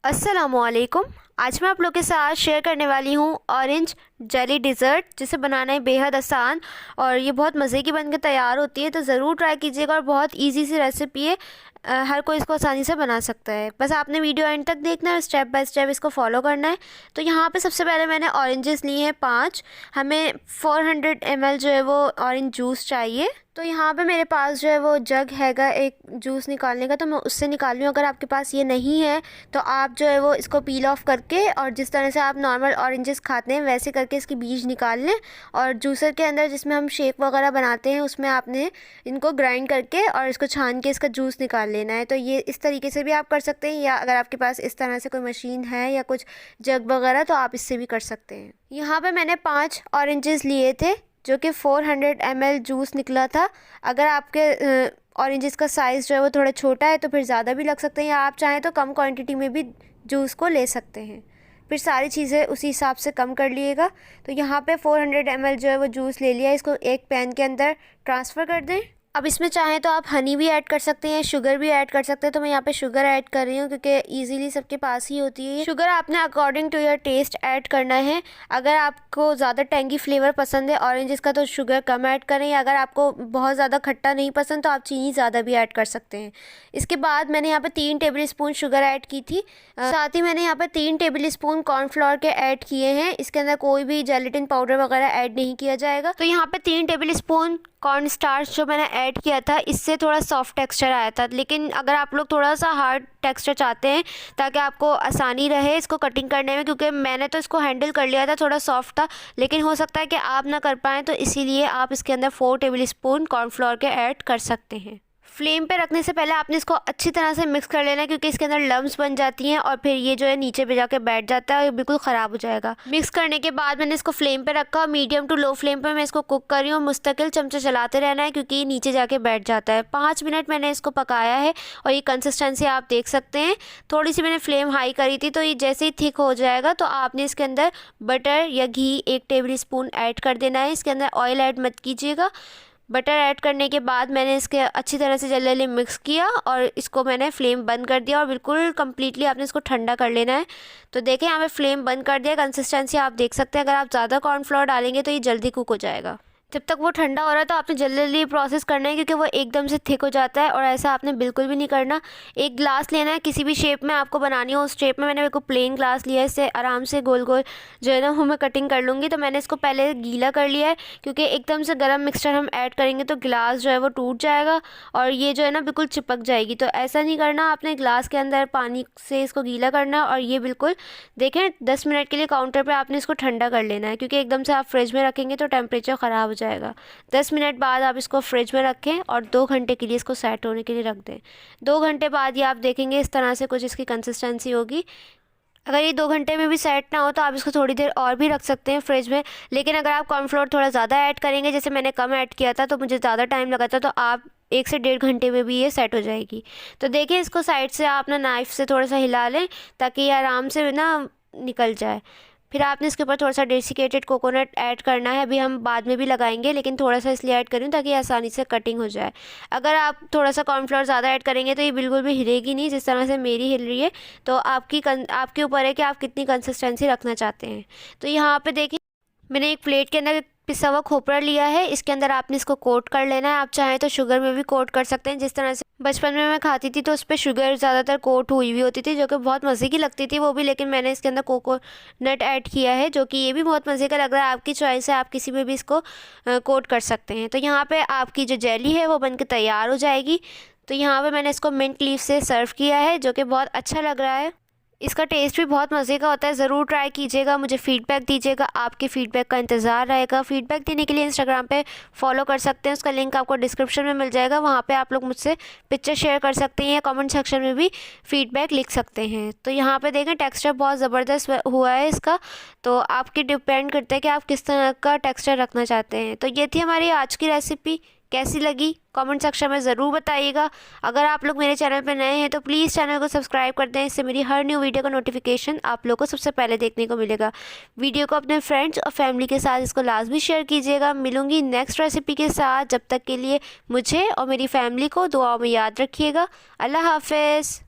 अस्सलामुअलैकुम। आज मैं आप लोग के साथ शेयर करने वाली हूँ ऑरेंज जेली डिज़र्ट, जिसे बनाना है बेहद आसान और ये बहुत मज़े की बनकर तैयार होती है। तो ज़रूर ट्राई कीजिएगा और बहुत इजी सी रेसिपी है। हर कोई इसको आसानी से बना सकता है। बस आपने वीडियो एंड तक देखना है, स्टेप बाय स्टेप इसको फॉलो करना है। तो यहाँ पे सबसे पहले मैंने ऑरेंजेस लिए हैं 5। हमें 400 ml जो है वो ऑरेंज जूस चाहिए। तो यहाँ पे मेरे पास जो है वो जग हैगा एक जूस निकालने का, तो मैं उससे निकाल रही हूँ। अगर आपके पास ये नहीं है तो आप जो है वो इसको पील ऑफ करके और जिस तरह से आप नॉर्मल ऑरेंजेस खाते हैं वैसे करके इसकी बीज निकाल लें। और जूसर के अंदर जिसमें हम शेक वगैरह बनाते हैं उसमें आपने इनको ग्राइंड करके और इसको छान के इसका जूस निकाल लेना है। तो ये इस तरीके से भी आप कर सकते हैं, या अगर आपके पास इस तरह से कोई मशीन है या कुछ जग वगैरह तो आप इससे भी कर सकते हैं। यहाँ पे मैंने 5 ऑरेंजेस लिए थे जो कि 400 ml जूस निकला था। अगर आपके ऑरेंजेस का साइज़ जो है वो थोड़ा छोटा है तो फिर ज़्यादा भी लग सकते हैं, या आप चाहें तो कम क्वांटिटी में भी जूस को ले सकते हैं। फिर सारी चीज़ें उसी हिसाब से कम कर लिएगा। तो यहाँ पे 400 ml जो है वो जूस ले लिया, इसको एक पैन के अंदर ट्रांसफ़र कर दें। अब इसमें चाहें तो आप हनी भी ऐड कर सकते हैं, शुगर भी ऐड कर सकते हैं। तो मैं यहाँ पे शुगर ऐड कर रही हूँ क्योंकि इजीली सबके पास ही होती है। शुगर आपने according to your taste add करना है। अगर आपको ज़्यादा टेंगी फ्लेवर पसंद है ऑरेंजेस का तो शुगर कम ऐड करें, या अगर आपको बहुत ज़्यादा खट्टा नहीं पसंद तो आप चीनी ज़्यादा भी ऐड कर सकते हैं। इसके बाद मैंने यहाँ पर 3 टेबल स्पून शुगर ऐड की थी। साथ ही मैंने यहाँ पर 3 टेबल स्पून कॉर्नफ्लोर के ऐड किए हैं। इसके अंदर कोई भी जेलेटिन पाउडर वगैरह ऐड नहीं किया जाएगा। तो यहाँ पर 3 टेबल स्पून कॉर्न स्टार्च जो मैंने ऐड किया था इससे थोड़ा सॉफ्ट टेक्सचर आया था। लेकिन अगर आप लोग थोड़ा सा हार्ड टेक्सचर चाहते हैं ताकि आपको आसानी रहे इसको कटिंग करने में, क्योंकि मैंने तो इसको हैंडल कर लिया था, थोड़ा सॉफ्ट था, लेकिन हो सकता है कि आप ना कर पाएँ, तो इसीलिए आप इसके अंदर 4 टेबल स्पून कॉर्नफ्लोर के ऐड कर सकते हैं। फ्लेम पे रखने से पहले आपने इसको अच्छी तरह से मिक्स कर लेना है, क्योंकि इसके अंदर लम्स बन जाती हैं और फिर ये जो है नीचे पे जाके बैठ जाता है और ये बिल्कुल ख़राब हो जाएगा। मिक्स करने के बाद मैंने इसको फ्लेम पे रखा और मीडियम टू लो फ्लेम पे मैं इसको कुक कर रही हूँ। मुस्तकिल चमचा चलाते रहना है क्योंकि ये नीचे जाके बैठ जाता है। 5 मिनट मैंने इसको पकाया है और ये कंसिस्टेंसी आप देख सकते हैं। थोड़ी सी मैंने फ्लेम हाई करी थी, तो ये जैसे ही थिक हो जाएगा तो आपने इसके अंदर बटर या घी 1 टेबल स्पून ऐड कर देना है। इसके अंदर ऑयल ऐड मत कीजिएगा। बटर ऐड करने के बाद मैंने इसके अच्छी तरह से जल्दी मिक्स किया और इसको मैंने फ्लेम बंद कर दिया और बिल्कुल कम्प्लीटली आपने इसको ठंडा कर लेना है। तो देखें यहाँ पे फ्लेम बंद कर दिया। कंसिस्टेंसी आप देख सकते हैं। अगर आप ज़्यादा कॉर्नफ्लोर डालेंगे तो ये जल्दी कुक हो जाएगा। जब तक वो ठंडा हो रहा है तो आपने जल्दी जल्दी प्रोसेस करना है, क्योंकि वो एकदम से थिक हो जाता है और ऐसा आपने बिल्कुल भी नहीं करना। एक ग्लास लेना है, किसी भी शेप में आपको बनानी हो उस शेप में। मैंने बिल्कुल प्लेन ग्लास लिया है, इससे आराम से गोल गोल जो है ना वो मैं कटिंग कर लूँगी। तो मैंने इसको पहले गीला कर लिया है, क्योंकि एकदम से गर्म मिक्सचर हम ऐड करेंगे तो गिलास जो है वो टूट जाएगा और ये जो है ना बिल्कुल चिपक जाएगी। तो ऐसा नहीं करना, आपने ग्लास के अंदर पानी से इसको गीला करना है। और ये बिल्कुल देखें 10 मिनट के लिए काउंटर पर आपने इसको ठंडा कर लेना है, क्योंकि एकदम से आप फ्रिज में रखेंगे तो टेम्परेचर ख़राब हो जाएगा। 10 मिनट बाद आप इसको फ्रिज में रखें और 2 घंटे के लिए इसको सेट होने के लिए रख दें। 2 घंटे बाद ये आप देखेंगे इस तरह से कुछ इसकी कंसिस्टेंसी होगी। अगर ये 2 घंटे में भी सेट ना हो तो आप इसको थोड़ी देर और भी रख सकते हैं फ्रिज में। लेकिन अगर आप कॉर्नफ्लोर थोड़ा ज़्यादा ऐड करेंगे, जैसे मैंने कम ऐड किया था तो मुझे ज़्यादा टाइम लगा था, तो आप 1 से 1.5 घंटे में भी ये सेट हो जाएगी। तो देखिए इसको साइड से आप ना नाइफ़ से थोड़ा सा हिला लें ताकि ये आराम से ना निकल जाए। फिर आपने इसके ऊपर थोड़ा सा डेसिकेटेड कोकोनट ऐड करना है। अभी हम बाद में भी लगाएंगे, लेकिन थोड़ा सा इसलिए ऐड करूँ ताकि आसानी से कटिंग हो जाए। अगर आप थोड़ा सा कॉर्नफ्लोर ज़्यादा ऐड करेंगे तो ये बिल्कुल भी हिलेगी नहीं जिस तरह से मेरी हिल रही है। तो आपके ऊपर है कि आप कितनी कंसिस्टेंसी रखना चाहते हैं। तो यहाँ पे देखिए मैंने एक प्लेट के अंदर पिसा हुआ खोपरा लिया है, इसके अंदर आपने इसको कोट कर लेना है। आप चाहें तो शुगर में भी कोट कर सकते हैं। जिस तरह से बचपन में मैं खाती थी तो उस पर शुगर ज़्यादातर कोट हुई हुई होती थी, जो कि बहुत मज़े की लगती थी वो भी। लेकिन मैंने इसके अंदर कोकोनट ऐड किया है, जो कि ये भी बहुत मज़े का लग रहा है। आपकी चॉइस है, आप किसी में भी इसको कोट कर सकते हैं। तो यहाँ पर आपकी जो जेली है वो बन के तैयार हो जाएगी। तो यहाँ पर मैंने इसको मिंट लीफ से सर्व किया है, जो कि बहुत अच्छा लग रहा है। इसका टेस्ट भी बहुत मज़े का होता है। ज़रूर ट्राई कीजिएगा, मुझे फ़ीडबैक दीजिएगा। आपके फ़ीडबैक का इंतज़ार रहेगा। फ़ीडबैक देने के लिए इंस्टाग्राम पे फॉलो कर सकते हैं, उसका लिंक आपको डिस्क्रिप्शन में मिल जाएगा। वहाँ पे आप लोग मुझसे पिक्चर शेयर कर सकते हैं या कमेंट सेक्शन में भी फ़ीडबैक लिख सकते हैं। तो यहाँ पे देखें टेक्सचर बहुत ज़बरदस्त हुआ है इसका। तो आपके डिपेंड करता है कि आप किस तरह का टेक्सचर रखना चाहते हैं। तो ये थी हमारी आज की रेसिपी। कैसी लगी कमेंट सेक्शन में ज़रूर बताइएगा। अगर आप लोग मेरे चैनल पर नए हैं तो प्लीज़ चैनल को सब्सक्राइब कर दें, इससे मेरी हर न्यू वीडियो का नोटिफिकेशन आप लोगों को सबसे पहले देखने को मिलेगा। वीडियो को अपने फ्रेंड्स और फैमिली के साथ इसको लाजमी शेयर कीजिएगा। मिलूंगी नेक्स्ट रेसिपी के साथ, जब तक के लिए मुझे और मेरी फैमिली को दुआओं में याद रखिएगा। अल्लाह हाफ़िज़।